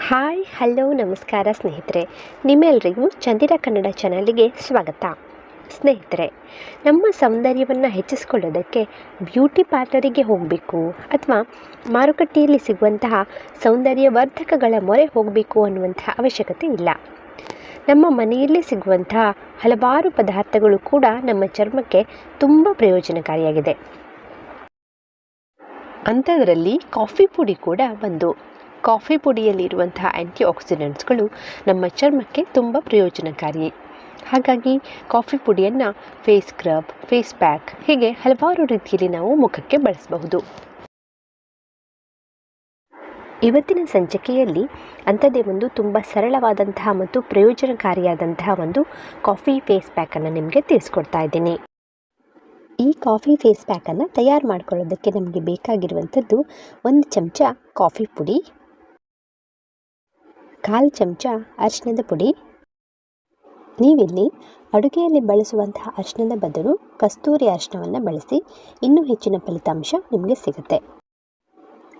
Hi hello ನಮಸ್ಕಾರ ಸ್ನೇಹಿತರೆ, ನಿಮ್ಮೆಲ್ಲರಿಗೂ ಚಂದಿರ ಕನ್ನಡ ಚಾನಲ್ಗೆ ಸ್ವಾಗತ. ಸ್ನೇಹಿತರೆ, ನಮ್ಮ ಸೌಂದರ್ಯವನ್ನು ಹೆಚ್ಚಿಸಿಕೊಳ್ಳೋದಕ್ಕೆ ಬ್ಯೂಟಿ ಪಾರ್ಲರಿಗೆ ಹೋಗಬೇಕು ಅಥವಾ ಮಾರುಕಟ್ಟೆಯಲ್ಲಿ ಸಿಗುವಂತಹ ಸೌಂದರ್ಯವರ್ಧಕಗಳ ಮೊರೆ ಹೋಗಬೇಕು ಅನ್ನುವಂತಹ ಅವಶ್ಯಕತೆ ಇಲ್ಲ. ನಮ್ಮ ಮನೆಯಲ್ಲೇ ಸಿಗುವಂತಹ ಹಲವಾರು ಪದಾರ್ಥಗಳು ಕೂಡ ನಮ್ಮ ಚರ್ಮಕ್ಕೆ ತುಂಬ ಪ್ರಯೋಜನಕಾರಿಯಾಗಿದೆ. ಅಂಥದ್ರಲ್ಲಿ ಕಾಫಿ ಪುಡಿ ಕೂಡ ಒಂದು. ಕಾಫಿ ಪುಡಿಯಲ್ಲಿರುವಂತಹ ಆ್ಯಂಟಿ ಆಕ್ಸಿಡೆಂಟ್ಸ್ಗಳು ನಮ್ಮ ಚರ್ಮಕ್ಕೆ ತುಂಬ ಪ್ರಯೋಜನಕಾರಿ. ಹಾಗಾಗಿ ಕಾಫಿ ಪುಡಿಯನ್ನು ಫೇಸ್ ಸ್ಕ್ರಬ್, ಫೇಸ್ ಪ್ಯಾಕ್ ಹೀಗೆ ಹಲವಾರು ರೀತಿಯಲ್ಲಿ ನಾವು ಮುಖಕ್ಕೆ ಬಳಸಬಹುದು. ಇವತ್ತಿನ ಸಂಚಿಕೆಯಲ್ಲಿ ಅಂಥದ್ದೇ ಒಂದು ತುಂಬ ಸರಳವಾದಂತಹ ಮತ್ತು ಪ್ರಯೋಜನಕಾರಿಯಾದಂತಹ ಒಂದು ಕಾಫಿ ಫೇಸ್ ಪ್ಯಾಕನ್ನು ನಿಮಗೆ ತಿಳಿಸ್ಕೊಡ್ತಾ ಇದ್ದೀನಿ. ಈ ಕಾಫಿ ಫೇಸ್ ಪ್ಯಾಕನ್ನು ತಯಾರು ಮಾಡ್ಕೊಳ್ಳೋದಕ್ಕೆ ನಮಗೆ ಬೇಕಾಗಿರುವಂಥದ್ದು 1 ಚಮಚ ಕಾಫಿ ಪುಡಿ, 1/4 ಚಮಚ ಅರಿಶಿಣದ ಪುಡಿ. ನೀವಿಲ್ಲಿ ಅಡುಗೆಯಲ್ಲಿ ಬಳಸುವಂತಹ ಅರಿಶಿಣದ ಬದಲು ಕಸ್ತೂರಿ ಅರಿಶಿಣವನ್ನು ಬಳಸಿ ಇನ್ನೂ ಹೆಚ್ಚಿನ ಫಲಿತಾಂಶ ನಿಮಗೆ ಸಿಗುತ್ತೆ.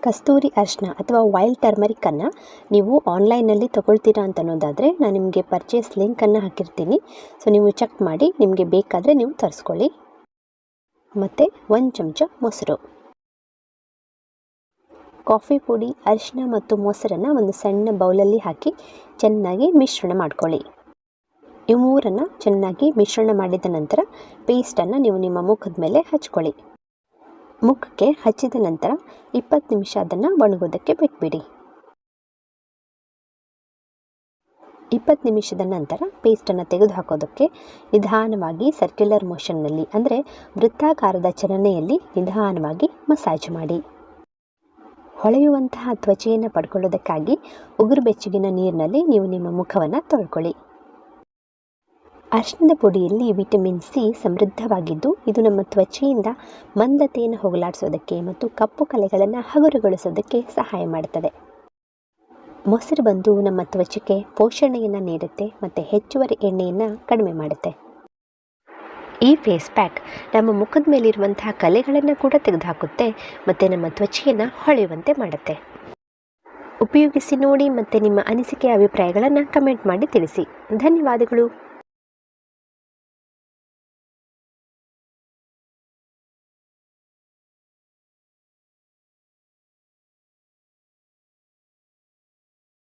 ಕಸ್ತೂರಿ ಅರಿಶಿಣ ಅಥವಾ ವೈಲ್ಡ್ ಟರ್ಮರಿಕನ್ನು ನೀವು ಆನ್ಲೈನಲ್ಲಿ ತೊಗೊಳ್ತೀರಾ ಅಂತ ಅನ್ನೋದಾದರೆ ನಾನು ನಿಮಗೆ ಪರ್ಚೇಸ್ ಲಿಂಕನ್ನು ಹಾಕಿರ್ತೀನಿ. ಸೊ ನೀವು ಚೆಕ್ ಮಾಡಿ ನಿಮಗೆ ಬೇಕಾದರೆ ನೀವು ತರಿಸ್ಕೊಳ್ಳಿ. ಮತ್ತು 1 ಚಮಚ ಮೊಸರು. ಕಾಫಿ ಪುಡಿ, ಅರಿಶಿಣ ಮತ್ತು ಮೊಸರನ್ನು ಒಂದು ಸಣ್ಣ ಬೌಲಲ್ಲಿ ಹಾಕಿ ಚೆನ್ನಾಗಿ ಮಿಶ್ರಣ ಮಾಡ್ಕೊಳ್ಳಿ. ಈ ಮೂರನ್ನು ಚೆನ್ನಾಗಿ ಮಿಶ್ರಣ ಮಾಡಿದ ನಂತರ ಪೇಸ್ಟನ್ನು ನೀವು ನಿಮ್ಮ ಮುಖದ ಮೇಲೆ ಹಚ್ಕೊಳ್ಳಿ. ಮುಖಕ್ಕೆ ಹಚ್ಚಿದ ನಂತರ 20 ನಿಮಿಷ ಅದನ್ನು ಒಣಗೋದಕ್ಕೆ ಬಿಟ್ಬಿಡಿ. 20 ನಿಮಿಷದ ನಂತರ ಪೇಸ್ಟನ್ನು ತೆಗೆದು ಹಾಕೋದಕ್ಕೆ ನಿಧಾನವಾಗಿ ಸರ್ಕ್ಯುಲರ್ ಮೋಷನ್ನಲ್ಲಿ ಅಂದರೆ ವೃತ್ತಾಕಾರದ ಚಲನೆಯಲ್ಲಿ ನಿಧಾನವಾಗಿ ಮಸಾಜ್ ಮಾಡಿ. ಹೊಳೆಯುವಂತಹ ತ್ವಚೆಯನ್ನು ಪಡ್ಕೊಳ್ಳೋದಕ್ಕಾಗಿ ಉಗುರು ಬೆಚ್ಚಗಿನ ನೀರಿನಲ್ಲಿ ನೀವು ನಿಮ್ಮ ಮುಖವನ್ನು ತೊಳ್ಕೊಳ್ಳಿ. ಅರಿಶಿಣದ ಪುಡಿಯಲ್ಲಿ ವಿಟಮಿನ್ ಸಿ ಸಮೃದ್ಧವಾಗಿದ್ದು ಇದು ನಮ್ಮ ತ್ವಚೆಯಿಂದ ಮಂದತೆಯನ್ನು ಹೋಗಲಾಡಿಸೋದಕ್ಕೆ ಮತ್ತು ಕಪ್ಪು ಕಲೆಗಳನ್ನು ಹಗುರಗೊಳಿಸೋದಕ್ಕೆ ಸಹಾಯ ಮಾಡುತ್ತದೆ. ಮೊಸರು ಬಂದು ನಮ್ಮ ತ್ವಚೆಗೆ ಪೋಷಣೆಯನ್ನು ನೀಡುತ್ತೆ ಮತ್ತು ಹೆಚ್ಚುವರಿ ಎಣ್ಣೆಯನ್ನು ಕಡಿಮೆ ಮಾಡುತ್ತೆ. ಈ ಫೇಸ್ ಪ್ಯಾಕ್ ನಮ್ಮ ಮುಖದ ಮೇಲಿರುವಂತಹ ಕಲೆಗಳನ್ನು ಕೂಡ ತೆಗೆದುಹಾಕುತ್ತೆ ಮತ್ತು ನಮ್ಮ ತ್ವಚೆಯನ್ನು ಹೊಳೆಯುವಂತೆ ಮಾಡುತ್ತೆ. ಉಪಯೋಗಿಸಿ ನೋಡಿ ಮತ್ತು ನಿಮ್ಮ ಅನಿಸಿಕೆ ಅಭಿಪ್ರಾಯಗಳನ್ನು ಕಮೆಂಟ್ ಮಾಡಿ ತಿಳಿಸಿ. ಧನ್ಯವಾದಗಳು.